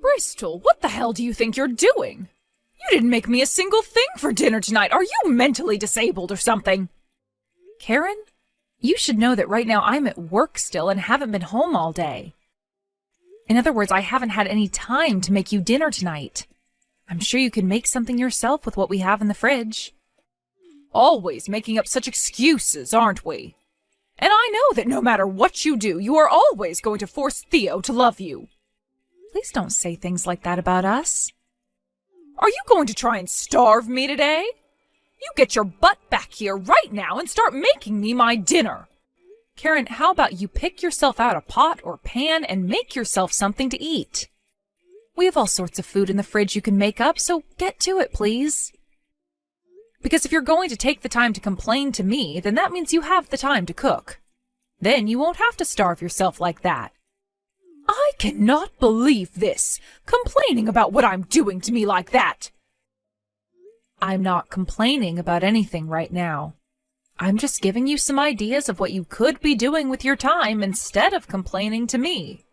Bristol, what the hell do you think you're doing? You didn't make me a single thing for dinner tonight. Are you mentally disabled or something? Karen, you should know that right now I'm at work still and haven't been home all day. In other words, I haven't had any time to make you dinner tonight. I'm sure you can make something yourself with what we have in the fridge. Always making up such excuses, aren't we? And I know that no matter what you do, you are always going to force Theo to love you. Please don't say things like that about us. Are you going to try and starve me today? You get your butt back here right now and start making me my dinner. Karen, how about you pick yourself out a pot or pan and make yourself something to eat? We have all sorts of food in the fridge you can make up, so get to it, please. Because if you're going to take the time to complain to me, then that means you have the time to cook. Then you won't have to starve yourself like that. I cannot believe this, complaining about what I'm doing to me like that. I'm not complaining about anything right now. I'm just giving you some ideas of what you could be doing with your time instead of complaining to me.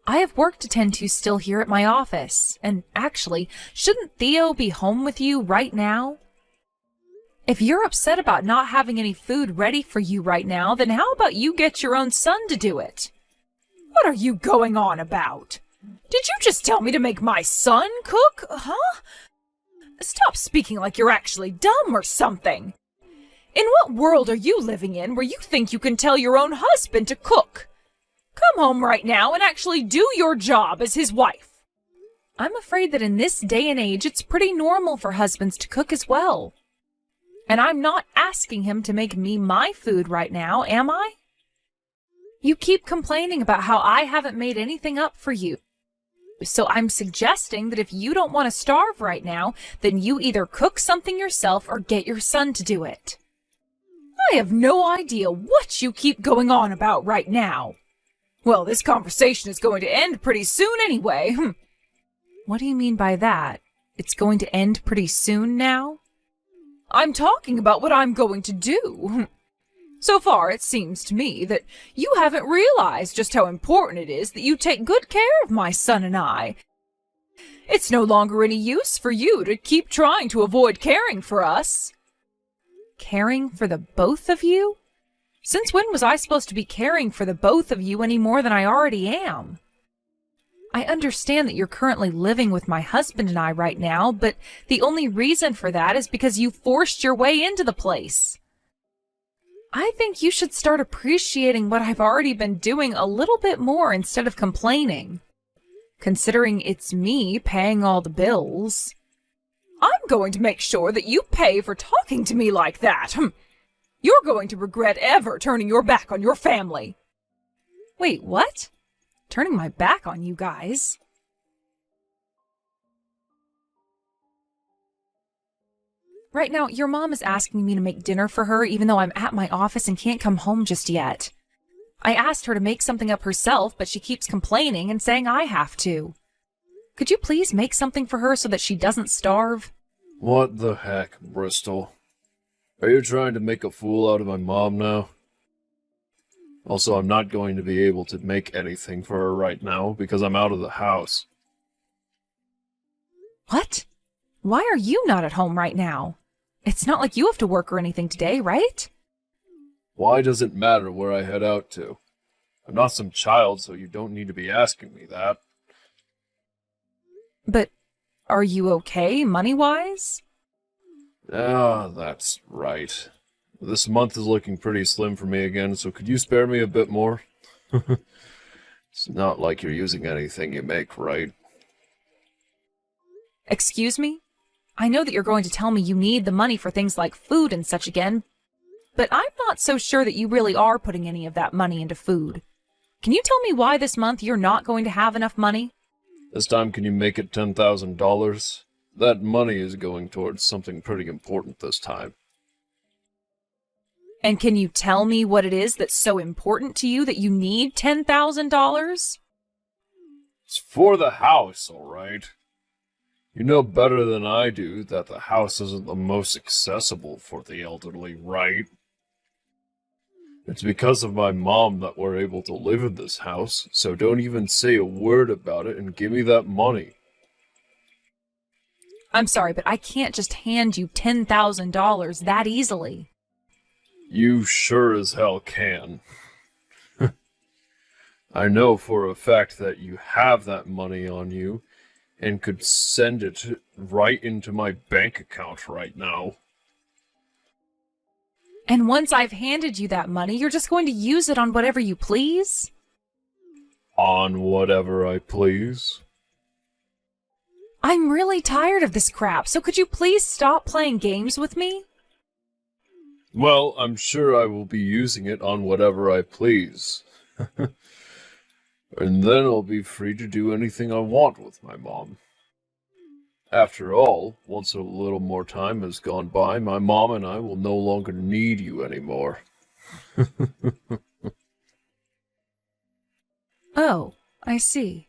I have work to tend to still here at my office, and actually, shouldn't Theo be home with you right now? If you're upset about not having any food ready for you right now, then how about you get your own son to do it? What are you going on about? Did you just tell me to make my son cook, huh? Stop speaking like you're actually dumb or something. In what world are you living in where you think you can tell your own husband to cook? Come home right now and actually do your job as his wife. I'm afraid that in this day and age, it's pretty normal for husbands to cook as well. And I'm not asking him to make me my food right now, am I? You keep complaining about how I haven't made anything up for you. So I'm suggesting that if you don't want to starve right now, then you either cook something yourself or get your son to do it. I have no idea what you keep going on about right now. Well, this conversation is going to end pretty soon anyway. What do you mean by that? It's going to end pretty soon now? I'm talking about what I'm going to do. So far, it seems to me that you haven't realized just how important it is that you take good care of my son and I. It's no longer any use for you to keep trying to avoid caring for us. Caring for the both of you? Since when was I supposed to be caring for the both of you any more than I already am? I understand that you're currently living with my husband and I right now, but the only reason for that is because you forced your way into the place. I think you should start appreciating what I've already been doing a little bit more instead of complaining. Considering it's me paying all the bills. I'm going to make sure that you pay for talking to me like that. You're going to regret ever turning your back on your family. Wait, what? Turning my back on you guys? Right now, your mom is asking me to make dinner for her even though I'm at my office and can't come home just yet. I asked her to make something up herself, but she keeps complaining and saying I have to. Could you please make something for her so that she doesn't starve? What the heck, Bristol? Are you trying to make a fool out of my mom now? Also, I'm not going to be able to make anything for her right now because I'm out of the house. What? Why are you not at home right now? It's not like you have to work or anything today, right? Why does it matter where I head out to? I'm not some child, so you don't need to be asking me that. But are you okay, money-wise? Ah, that's right. This month is looking pretty slim for me again, so could you spare me a bit more? It's not like you're using anything you make, right? Excuse me? I know that you're going to tell me you need the money for things like food and such again, but I'm not so sure that you really are putting any of that money into food. Can you tell me why this month you're not going to have enough money? This time can you make it $10,000? That money is going towards something pretty important this time. And can you tell me what it is that's so important to you that you need $10,000? It's for the house, all right. You know better than I do that the house isn't the most accessible for the elderly, right? It's because of my mom that we're able to live in this house, so don't even say a word about it and give me that money. I'm sorry, but I can't just hand you $10,000 that easily. You sure as hell can. I know for a fact that you have that money on you and could send it right into my bank account right now. And once I've handed you that money, you're just going to use it on whatever you please? On whatever I please. I'm really tired of this crap, so could you please stop playing games with me? Well, I'm sure I will be using it on whatever I please. And then I'll be free to do anything I want with my mom. After all, once a little more time has gone by, my mom and I will no longer need you anymore. Oh, I see.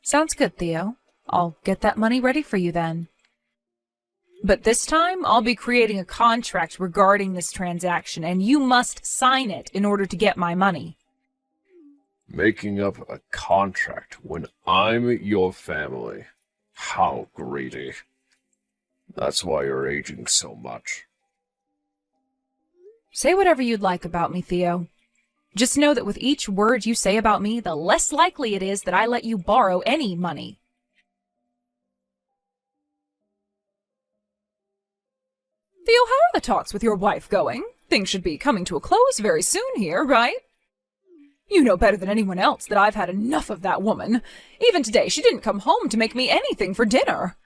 Sounds good, Theo. I'll get that money ready for you then. But this time, I'll be creating a contract regarding this transaction, and you must sign it in order to get my money. Making up a contract when I'm your family. How greedy. That's why you're aging so much. Say whatever you'd like about me, Theo. Just know that with each word you say about me, the less likely it is that I let you borrow any money. Theo, how are the talks with your wife going? Things should be coming to a close very soon here, right? You know better than anyone else that I've had enough of that woman. Even today, she didn't come home to make me anything for dinner.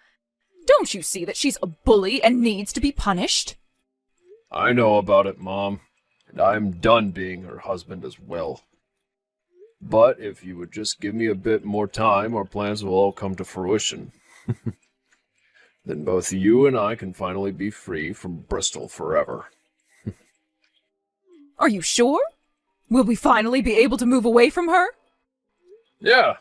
Don't you see that she's a bully and needs to be punished? I know about it, Mom, and I'm done being her husband as well. But if you would just give me a bit more time, our plans will all come to fruition. Then both you and I can finally be free from Bristol forever. Are you sure? Will we finally be able to move away from her? Yeah.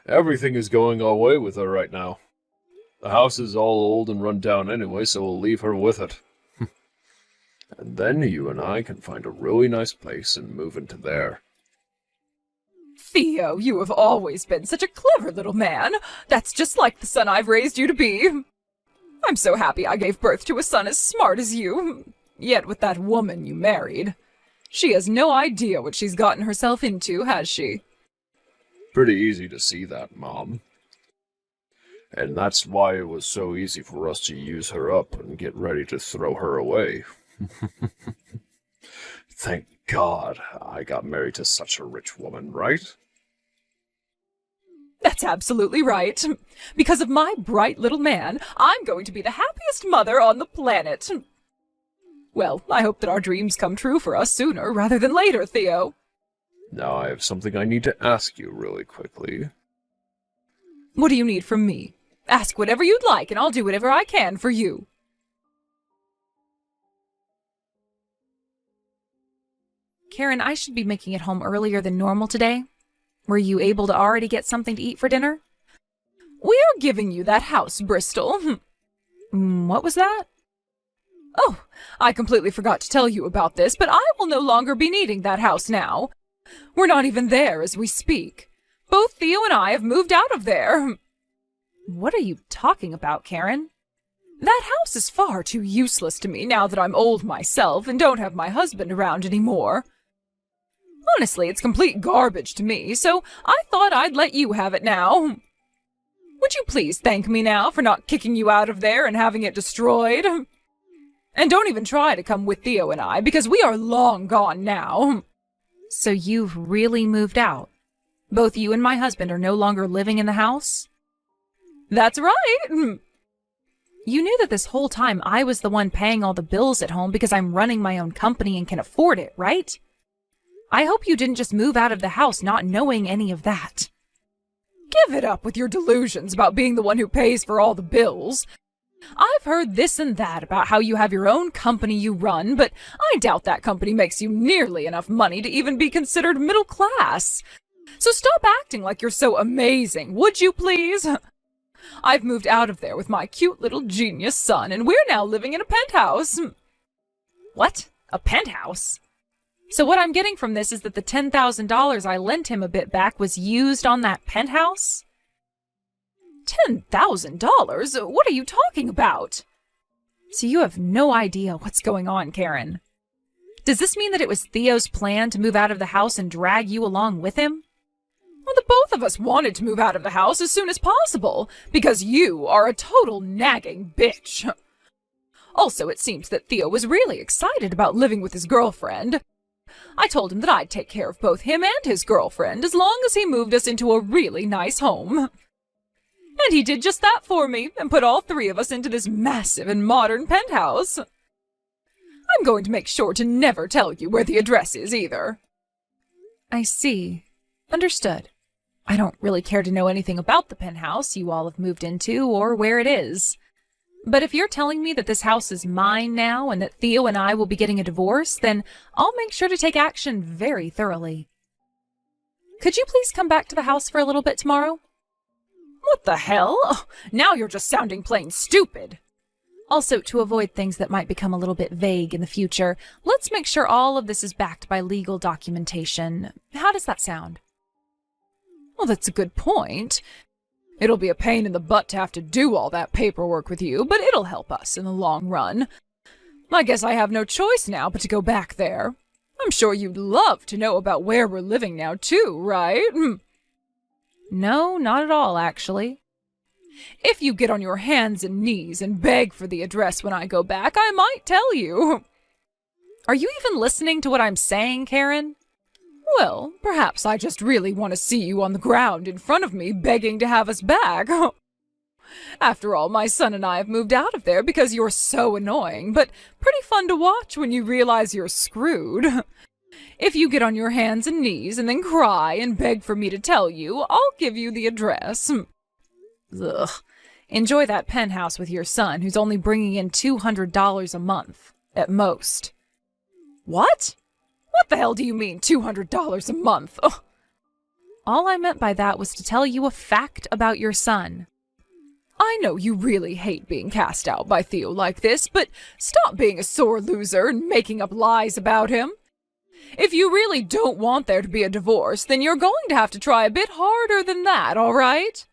Everything is going our way with her right now. The house is all old and run down anyway, so we'll leave her with it. And then you and I can find a really nice place and move into there. Theo, you have always been such a clever little man. That's just like the son I've raised you to be. I'm so happy I gave birth to a son as smart as you. Yet with that woman you married, she has no idea what she's gotten herself into, has she? Pretty easy to see that, Mom. And that's why it was so easy for us to use her up and get ready to throw her away. Thank God I got married to such a rich woman, right? That's absolutely right. Because of my bright little man, I'm going to be the happiest mother on the planet. Well, I hope that our dreams come true for us sooner rather than later, Theo. Now I have something I need to ask you really quickly. What do you need from me? Ask whatever you'd like, and I'll do whatever I can for you. Karen, I should be making it home earlier than normal today. Were you able to already get something to eat for dinner? We are giving you that house, Bristol. What was that? Oh, I completely forgot to tell you about this, but I will no longer be needing that house now. We're not even there as we speak. Both Theo and I have moved out of there. What are you talking about, Karen? That house is far too useless to me now that I'm old myself and don't have my husband around anymore. Honestly, it's complete garbage to me, so I thought I'd let you have it now. Would you please thank me now for not kicking you out of there and having it destroyed? And don't even try to come with Theo and I, because we are long gone now. So you've really moved out? Both you and my husband are no longer living in the house? That's right. You knew that this whole time I was the one paying all the bills at home because I'm running my own company and can afford it, right? I hope you didn't just move out of the house not knowing any of that. Give it up with your delusions about being the one who pays for all the bills. I've heard this and that about how you have your own company you run, but I doubt that company makes you nearly enough money to even be considered middle class. So stop acting like you're so amazing, would you please? I've moved out of there with my cute little genius son, and we're now living in a penthouse. What? A penthouse? So what I'm getting from this is that the $10,000 I lent him a bit back was used on that penthouse? $10,000? What are you talking about? So you have no idea what's going on, Karen. Does this mean that it was Theo's plan to move out of the house and drag you along with him? Well, the both of us wanted to move out of the house as soon as possible, because you are a total nagging bitch. Also, it seems that Theo was really excited about living with his girlfriend. I told him that I'd take care of both him and his girlfriend as long as he moved us into a really nice home. And he did just that for me and put all three of us into this massive and modern penthouse. I'm going to make sure to never tell you where the address is either. I see. Understood. I don't really care to know anything about the penthouse you all have moved into or where it is. But if you're telling me that this house is mine now and that Theo and I will be getting a divorce, then I'll make sure to take action very thoroughly. Could you please come back to the house for a little bit tomorrow? What the hell? Oh, now you're just sounding plain stupid. Also, to avoid things that might become a little bit vague in the future, let's make sure all of this is backed by legal documentation. How does that sound? Well, that's a good point. It'll be a pain in the butt to have to do all that paperwork with you, but it'll help us in the long run. I guess I have no choice now but to go back there. I'm sure you'd love to know about where we're living now, too, right? No, not at all, actually. If you get on your hands and knees and beg for the address when I go back, I might tell you. Are you even listening to what I'm saying, Karen? Well, perhaps I just really want to see you on the ground in front of me begging to have us back. After all, my son and I have moved out of there because you're so annoying, but pretty fun to watch when you realize you're screwed. If you get on your hands and knees and then cry and beg for me to tell you, I'll give you the address. Ugh. Enjoy that penthouse with your son, who's only bringing in $200 a month, at most. What? What the hell do you mean, $200 a month? Ugh. All I meant by that was to tell you a fact about your son. I know you really hate being cast out by Theo like this, but stop being a sore loser and making up lies about him. If you really don't want there to be a divorce, then you're going to have to try a bit harder than that, all right?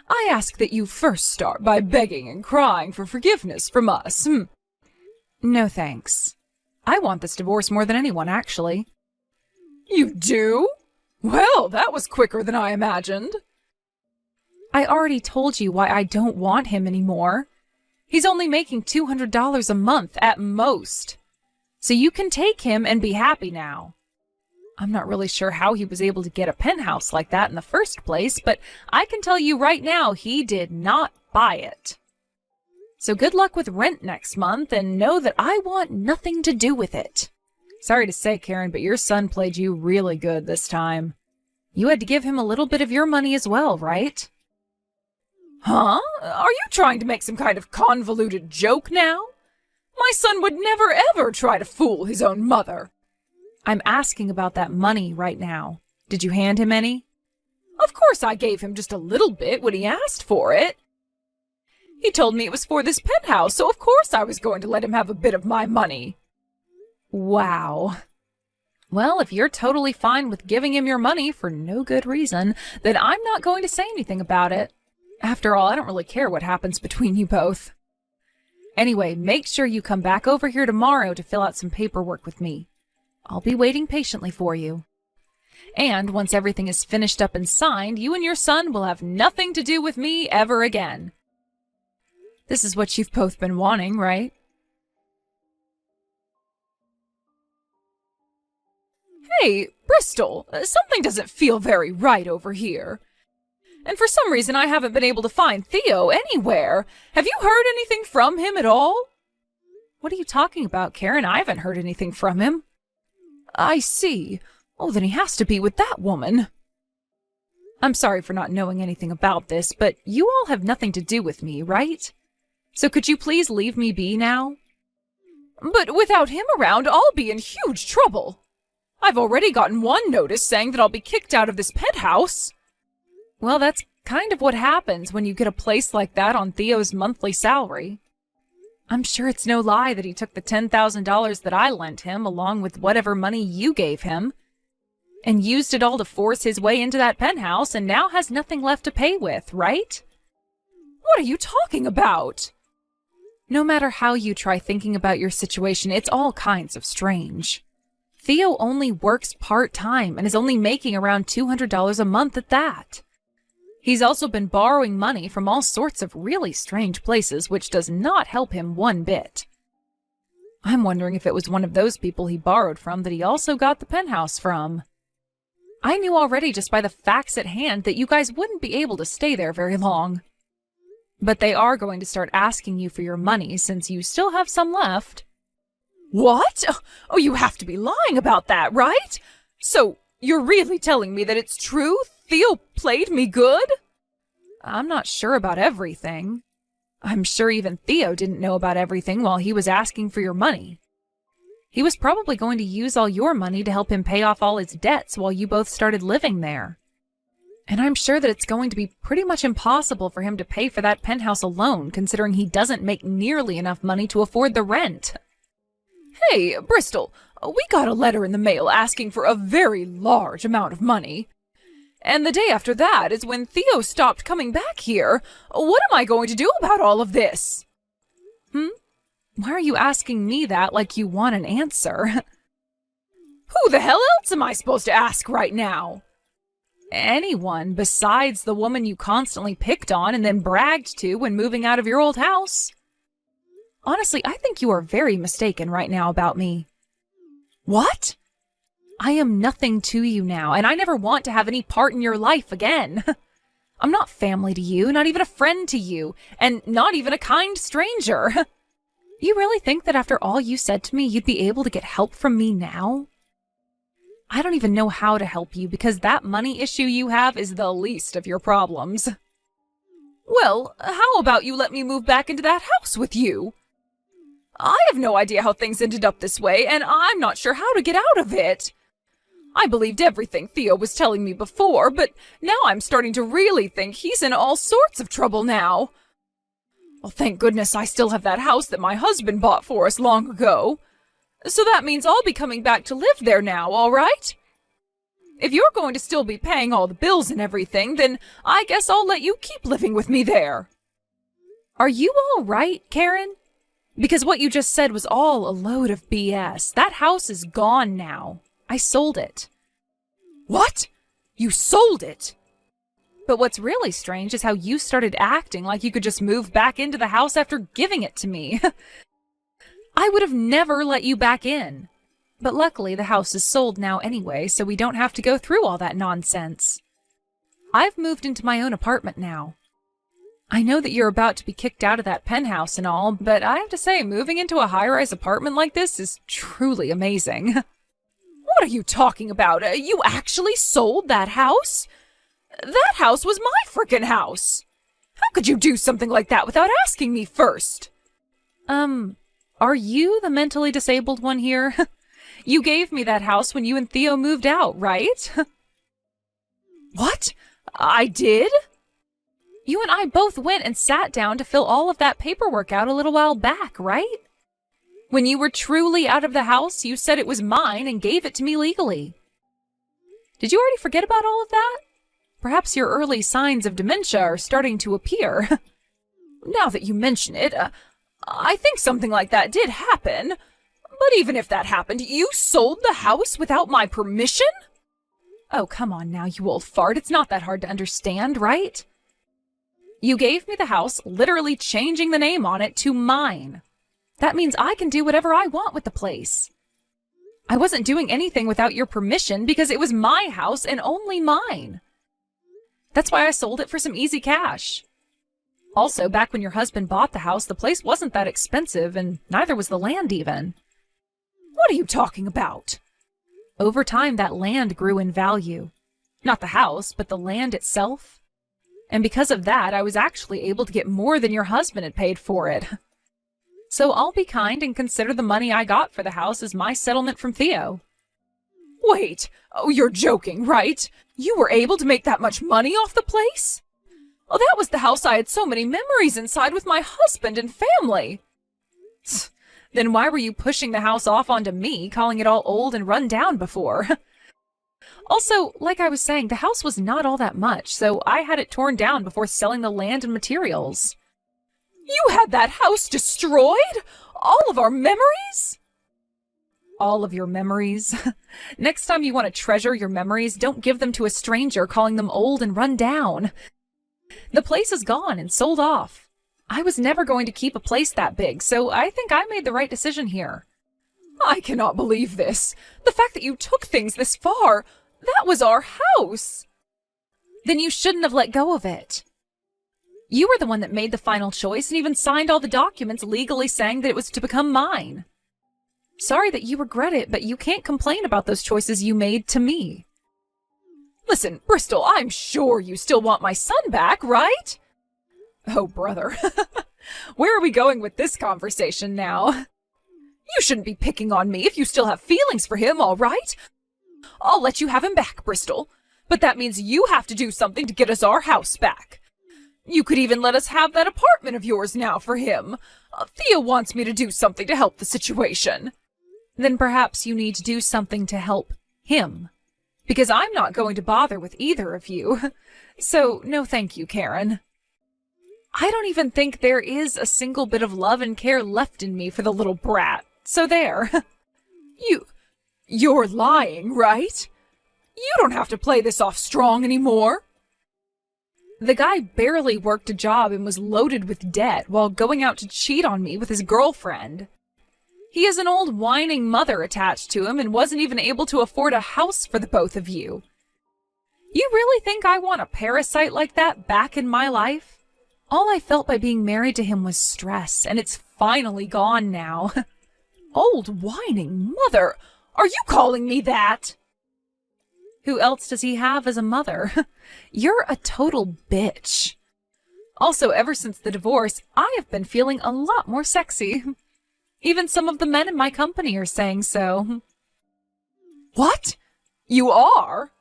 I ask that you first start by begging and crying for forgiveness from us. No thanks. I want this divorce more than anyone, actually. You do? Well, that was quicker than I imagined. I already told you why I don't want him anymore. He's only making $200 a month at most. So you can take him and be happy now. I'm not really sure how he was able to get a penthouse like that in the first place, but I can tell you right now he did not buy it. So good luck with rent next month, and know that I want nothing to do with it. Sorry to say, Karen, but your son played you really good this time. You had to give him a little bit of your money as well, right? Huh? Are you trying to make some kind of convoluted joke now? My son would never ever try to fool his own mother. I'm asking about that money right now. Did you hand him any? Of course I gave him just a little bit when he asked for it. He told me it was for this penthouse, so of course I was going to let him have a bit of my money. Wow. Well, if you're totally fine with giving him your money for no good reason, then I'm not going to say anything about it. After all, I don't really care what happens between you both. Anyway, make sure you come back over here tomorrow to fill out some paperwork with me. I'll be waiting patiently for you. And once everything is finished up and signed, you and your son will have nothing to do with me ever again. This is what you've both been wanting, right? Hey, Bristol, something doesn't feel very right over here. And for some reason I haven't been able to find Theo anywhere. Have you heard anything from him at all? What are you talking about, Karen? I haven't heard anything from him. I see. Oh, then he has to be with that woman. I'm sorry for not knowing anything about this, but you all have nothing to do with me, right? So could you please leave me be now? But without him around, I'll be in huge trouble. I've already gotten one notice saying that I'll be kicked out of this penthouse. Well, that's kind of what happens when you get a place like that on Theo's monthly salary. I'm sure it's no lie that he took the $10,000 that I lent him, along with whatever money you gave him, and used it all to force his way into that penthouse and now has nothing left to pay with, right? What are you talking about? No matter how you try thinking about your situation, it's all kinds of strange. Theo only works part-time and is only making around $200 a month at that. He's also been borrowing money from all sorts of really strange places, which does not help him one bit. I'm wondering if it was one of those people he borrowed from that he also got the penthouse from. I knew already just by the facts at hand that you guys wouldn't be able to stay there very long. But they are going to start asking you for your money since you still have some left. What? Oh, you have to be lying about that, right? So, you're really telling me that it's true? Theo played me good? I'm not sure about everything. I'm sure even Theo didn't know about everything while he was asking for your money. He was probably going to use all your money to help him pay off all his debts while you both started living there. And I'm sure that it's going to be pretty much impossible for him to pay for that penthouse alone, considering he doesn't make nearly enough money to afford the rent. Hey, Bristol, we got a letter in the mail asking for a very large amount of money. And the day after that is when Theo stopped coming back here. What am I going to do about all of this? Why are you asking me that like you want an answer? Who the hell else am I supposed to ask right now? Anyone besides the woman you constantly picked on and then bragged to when moving out of your old house. Honestly, I think you are very mistaken right now about me. What? I am nothing to you now, and I never want to have any part in your life again. I'm not family to you, not even a friend to you, and not even a kind stranger. You really think that after all you said to me, you'd be able to get help from me now? I don't even know how to help you because that money issue you have is the least of your problems. Well, how about you let me move back into that house with you? I have no idea how things ended up this way, and I'm not sure how to get out of it. I believed everything Theo was telling me before, but now I'm starting to really think he's in all sorts of trouble now. Well, thank goodness I still have that house that my husband bought for us long ago. So that means I'll be coming back to live there now, all right? If you're going to still be paying all the bills and everything, then I guess I'll let you keep living with me there. Are you all right, Karen? Because what you just said was all a load of BS. That house is gone now. I sold it. What? You sold it? But what's really strange is how you started acting like you could just move back into the house after giving it to me. I would have never let you back in. But luckily the house is sold now anyway, so we don't have to go through all that nonsense. I've moved into my own apartment now. I know that you're about to be kicked out of that penthouse and all, but I have to say, moving into a high-rise apartment like this is truly amazing. What are you talking about? You actually sold that house? That house was my frickin' house. How could you do something like that without asking me first? Are you the mentally disabled one here? You gave me that house when you and Theo moved out, right? What? I did? You and I both went and sat down to fill all of that paperwork out a little while back, right? When you were truly out of the house, you said it was mine and gave it to me legally. Did you already forget about all of that? Perhaps your early signs of dementia are starting to appear. Now that you mention it, I think something like that did happen. But even if that happened, you sold the house without my permission? Oh, come on now, you old fart. It's not that hard to understand, right? You gave me the house, literally changing the name on it to mine. That means I can do whatever I want with the place. I wasn't doing anything without your permission because it was my house and only mine. That's why I sold it for some easy cash. Also, back when your husband bought the house, the place wasn't that expensive, and neither was the land even. What are you talking about? Over time, that land grew in value. Not the house, but the land itself. And because of that, I was actually able to get more than your husband had paid for it. So I'll be kind and consider the money I got for the house as my settlement from Theo. Wait, oh, you're joking, right? You were able to make that much money off the place? Oh, that was the house I had so many memories inside with my husband and family. Then why were you pushing the house off onto me, calling it all old and run down before? Also, like I was saying, the house was not all that much, so I had it torn down before selling the land and materials. You had that house destroyed? All of our memories? All of your memories? Next time you want to treasure your memories, don't give them to a stranger calling them old and run down. The place is gone and sold off. I was never going to keep a place that big, so I think I made the right decision here. I cannot believe this. The fact that you took things this far, that was our house. Then you shouldn't have let go of it. You were the one that made the final choice and even signed all the documents legally saying that it was to become mine. Sorry that you regret it, but you can't complain about those choices you made to me. Listen, Bristol, I'm sure you still want my son back, right? Oh, brother. Where are we going with this conversation now? You shouldn't be picking on me if you still have feelings for him, all right? I'll let you have him back, Bristol. But that means you have to do something to get us our house back. You could even let us have that apartment of yours now for him. Thea wants me to do something to help the situation. Then perhaps you need to do something to help him. Because I'm not going to bother with either of you. So, no thank you, Karen. I don't even think there is a single bit of love and care left in me for the little brat. So there. You're lying, right? You don't have to play this off strong anymore. The guy barely worked a job and was loaded with debt while going out to cheat on me with his girlfriend. He has an old whining mother attached to him and wasn't even able to afford a house for the both of you. You really think I want a parasite like that back in my life? All I felt by being married to him was stress, and it's finally gone now. Old whining mother? Are you calling me that? Who else does he have as a mother? You're a total bitch. Also, ever since the divorce, I have been feeling a lot more sexy. Even some of the men in my company are saying so. What? You are?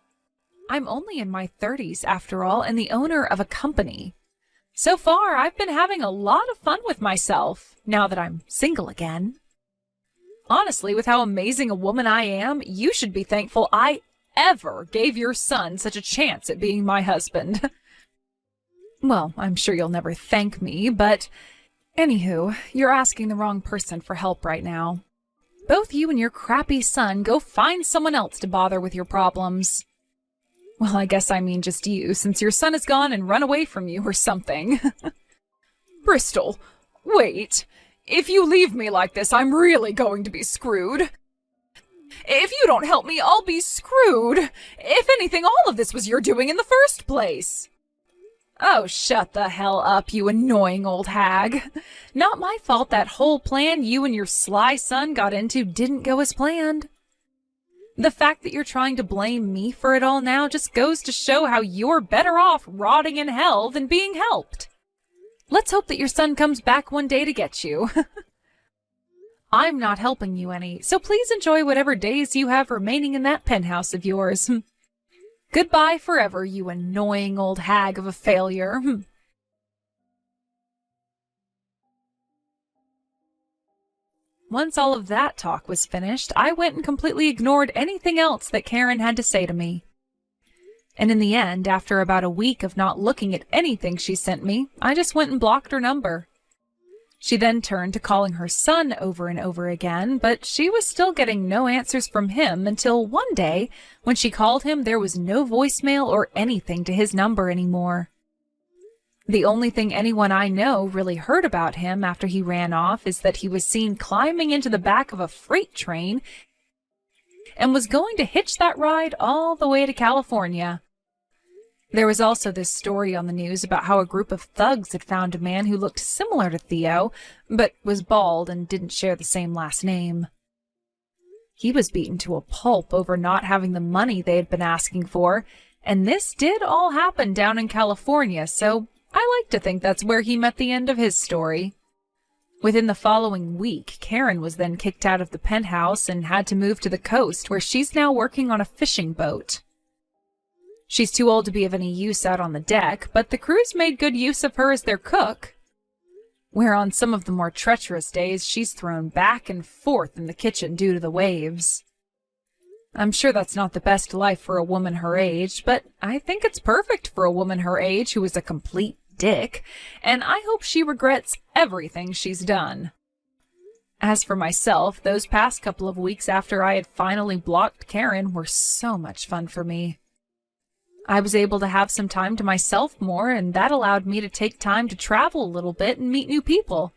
I'm only in my 30s, after all, and the owner of a company. So far, I've been having a lot of fun with myself, now that I'm single again. Honestly, with how amazing a woman I am, you should be thankful I ever gave your son such a chance at being my husband. Well, I'm sure you'll never thank me, but anywho, you're asking the wrong person for help right now. Both you and your crappy son go find someone else to bother with your problems. Well, I guess I mean just you, since your son is gone and run away from you or something. Bristol, wait. If you leave me like this, I'm really going to be screwed. If you don't help me, I'll be screwed. If anything, all of this was your doing in the first place. Oh, shut the hell up, you annoying old hag. Not my fault that whole plan you and your sly son got into didn't go as planned. The fact that you're trying to blame me for it all now just goes to show how you're better off rotting in hell than being helped. Let's hope that your son comes back one day to get you. I'm not helping you any, so please enjoy whatever days you have remaining in that penthouse of yours. Goodbye forever, you annoying old hag of a failure. Once all of that talk was finished, I went and completely ignored anything else that Karen had to say to me. And in the end, after about a week of not looking at anything she sent me, I just went and blocked her number. She then turned to calling her son over and over again, but she was still getting no answers from him until one day, when she called him, there was no voicemail or anything to his number anymore. The only thing anyone I know really heard about him after he ran off is that he was seen climbing into the back of a freight train and was going to hitch that ride all the way to California. There was also this story on the news about how a group of thugs had found a man who looked similar to Theo, but was bald and didn't share the same last name. He was beaten to a pulp over not having the money they had been asking for, and this did all happen down in California, so I like to think that's where he met the end of his story. Within the following week, Karen was then kicked out of the penthouse and had to move to the coast, where she's now working on a fishing boat. She's too old to be of any use out on the deck, but the crews made good use of her as their cook. where on some of the more treacherous days she's thrown back and forth in the kitchen due to the waves. I'm sure that's not the best life for a woman her age, but I think it's perfect for a woman her age who is a complete dick, and I hope she regrets everything she's done. As for myself, those past couple of weeks after I had finally blocked Karen were so much fun for me. I was able to have some time to myself more, and that allowed me to take time to travel a little bit and meet new people.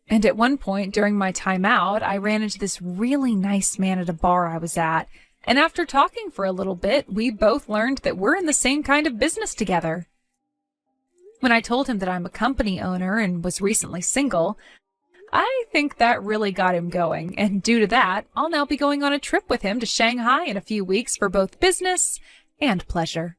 And at one point during my time out, I ran into this really nice man at a bar I was at, and after talking for a little bit, we both learned that we're in the same kind of business together. When I told him that I'm a company owner and was recently single, I think that really got him going, and due to that, I'll now be going on a trip with him to Shanghai in a few weeks for both business and pleasure.